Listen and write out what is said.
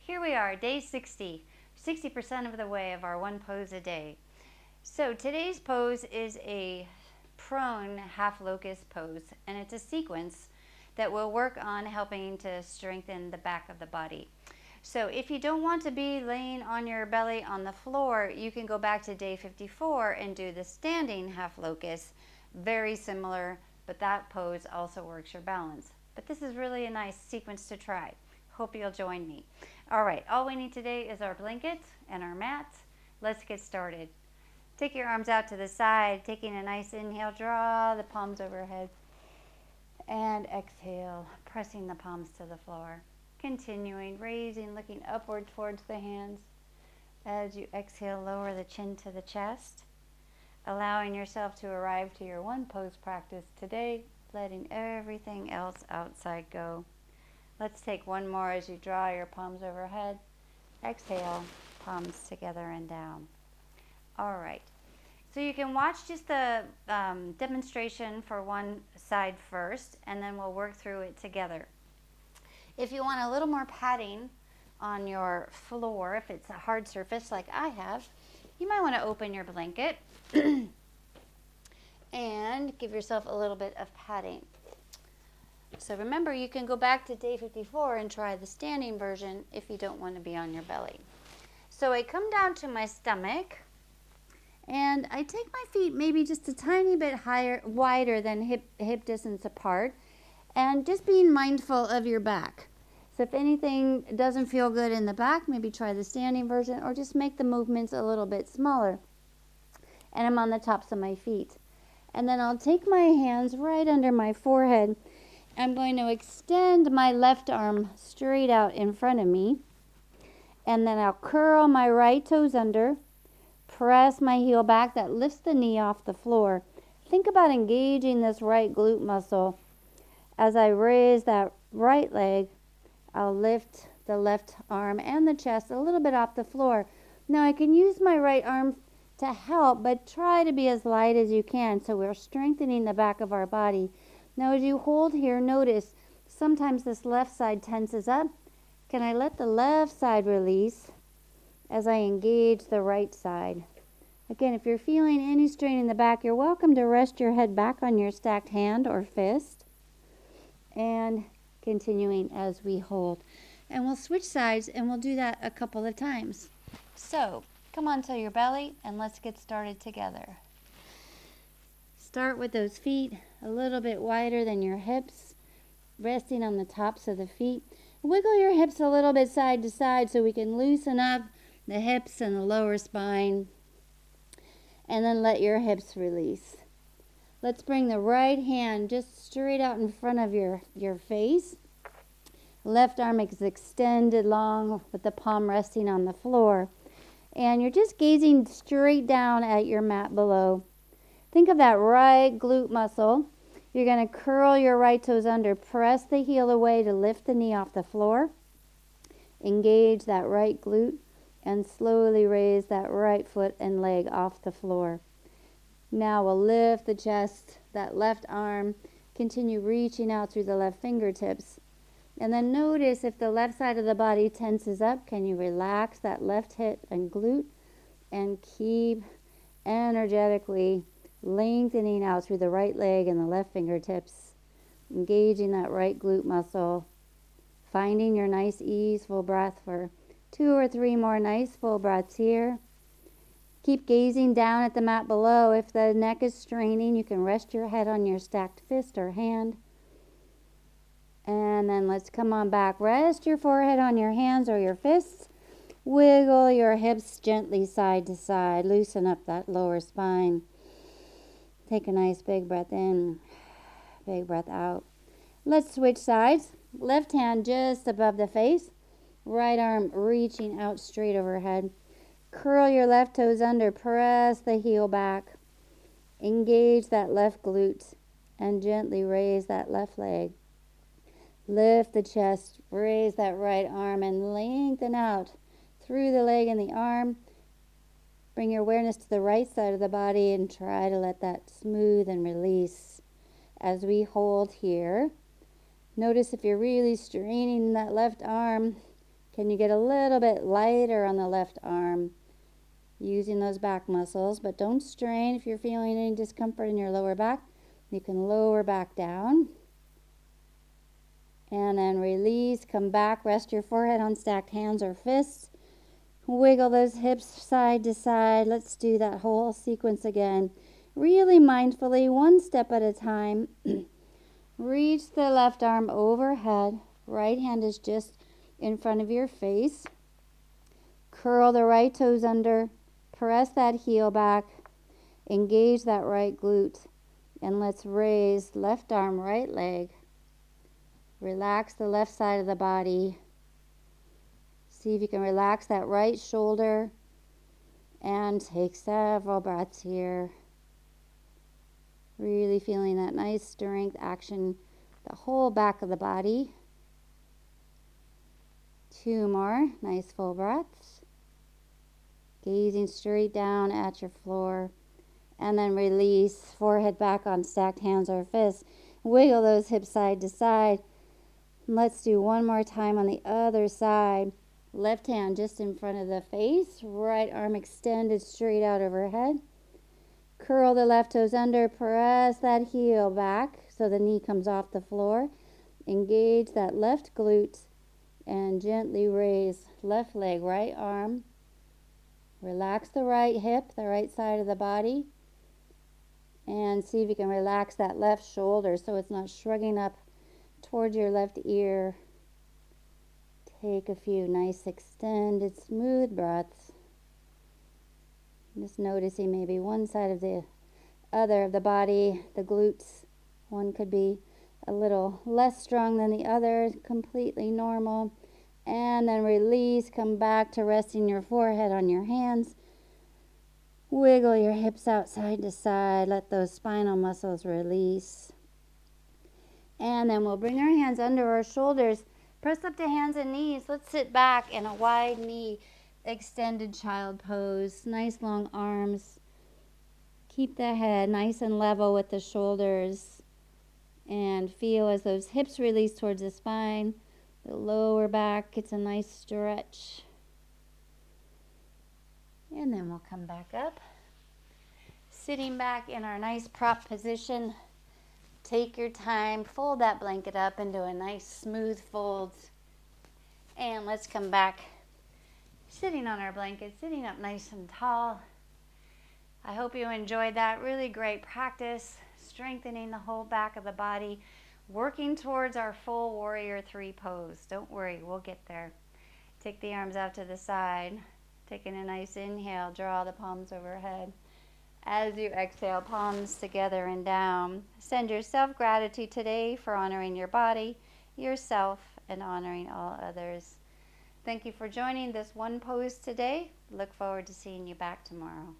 Here we are, day 60, 60% of the way of our one pose a day. So today's pose is a prone half locust pose, and it's a sequence that will work on helping to strengthen the back of the body. So if you don't want to be laying on your belly on the floor, you can go back to day 54 and do the standing half locust. Very similar, but that pose also works your balance. But this is really a nice sequence to try. Hope you'll join me. All right, all we need today is our blanket and our mat. Let's get started. Take your arms out to the side, taking a nice inhale, draw the palms overhead, and exhale, pressing the palms to the floor. Continuing, raising, looking upward towards the hands. As you exhale, lower the chin to the chest, allowing yourself to arrive to your one pose practice today, letting everything else outside go. Let's take one more as you draw your palms overhead. Exhale, palms together and down. All right. So you can watch just the demonstration for one side first, and then we'll work through it together. If you want a little more padding on your floor, if it's a hard surface like I have, you might want to open your blanket and give yourself a little bit of padding. So remember, you can go back to day 54 and try the standing version if you don't want to be on your belly. So I come down to my stomach, and I take my feet maybe just a tiny bit higher, wider than hip distance apart, and just being mindful of your back. So if anything doesn't feel good in the back, maybe try the standing version, or just make the movements a little bit smaller. And I'm on the tops of my feet. And then I'll take my hands right under my forehead. I'm going to extend my left arm straight out in front of me. And then I'll curl my right toes under, press my heel back. That lifts the knee off the floor. Think about engaging this right glute muscle. As I raise that right leg, I'll lift the left arm and the chest a little bit off the floor. Now I can use my right arm to help, but try to be as light as you can so we're strengthening the back of our body. Now as you hold here, notice sometimes this left side tenses up. Can I let the left side release as I engage the right side? Again, if you're feeling any strain in the back, you're welcome to rest your head back on your stacked hand or fist. And continuing as we hold. And we'll switch sides, and we'll do that a couple of times. So come on to your belly, and let's get started together. Start with those feet a little bit wider than your hips, resting on the tops of the feet. Wiggle your hips a little bit side to side so we can loosen up the hips and the lower spine. And then let your hips release. Let's bring the right hand just straight out in front of your face. Left arm is extended long with the palm resting on the floor. And you're just gazing straight down at your mat below. Think of that right glute muscle. You're going to curl your right toes under. Press the heel away to lift the knee off the floor. Engage that right glute and slowly raise that right foot and leg off the floor. Now we'll lift the chest, that left arm, continue reaching out through the left fingertips. And then notice if the left side of the body tenses up, can you relax that left hip and glute and keep energetically lengthening out through the right leg and the left fingertips, engaging that right glute muscle, finding your nice easeful breath for 2 or 3 more nice full breaths here. Keep gazing down at the mat below. If the neck is straining, you can rest your head on your stacked fist or hand. And then let's come on back. Rest your forehead on your hands or your fists. Wiggle your hips gently side to side. Loosen up that lower spine. Take a nice big breath in, big breath out. Let's switch sides. Left hand just above the face. Right arm reaching out straight overhead. Curl your left toes under, press the heel back. Engage that left glute and gently raise that left leg. Lift the chest, raise that right arm and lengthen out through the leg and the arm. Bring your awareness to the right side of the body and try to let that smooth and release. As we hold here, notice if you're really straining that left arm, Can you get a little bit lighter on the left arm using those back muscles? But don't strain. If you're feeling any discomfort in your lower back, you can lower back down. And then release, come back, rest your forehead on stacked hands or fists. Wiggle those hips side to side. Let's do that whole sequence again. Really mindfully, one step at a time. Reach the left arm overhead. Right hand is just in front of your face. Curl the right toes under. Press that heel back. Engage that right glute. And let's raise left arm, right leg. Relax the left side of the body. See if you can relax that right shoulder. And take several breaths here. Really feeling that nice strength action, the whole back of the body. 2 more nice full breaths. Gazing straight down at your floor. And then release, forehead back on stacked hands or fists. Wiggle those hips side to side. Let's do one more time on the other side. Left hand just in front of the face. Right arm extended straight out overhead. Curl the left toes under. Press that heel back so the knee comes off the floor. Engage that left glute and gently raise left leg, right arm. Relax the right hip, the right side of the body. And see if you can relax that left shoulder so it's not shrugging up towards your left ear. Take a few nice extended smooth breaths. Just noticing maybe one side of the other of the body, the glutes. One could be a little less strong than the other, completely normal. And then release, come back to resting your forehead on your hands. Wiggle your hips out side to side. Let those spinal muscles release. And then we'll bring our hands under our shoulders. Press up to hands and knees. Let's sit back in a wide knee, extended child pose. Nice long arms. Keep the head nice and level with the shoulders. And feel as those hips release towards the spine. The lower back gets a nice stretch. And then we'll come back up. Sitting back in our nice prop position. Take your time, fold that blanket up into a nice smooth fold. And let's come back sitting on our blanket, sitting up nice and tall. I hope you enjoyed that. Really great practice, strengthening the whole back of the body, working towards our full warrior 3 pose. Don't worry, we'll get there. Take the arms out to the side. Taking a nice inhale, draw the palms overhead. As you exhale, palms together and down. Send yourself gratitude today for honoring your body, yourself, and honoring all others. Thank you for joining this one pose today. Look forward to seeing you back tomorrow.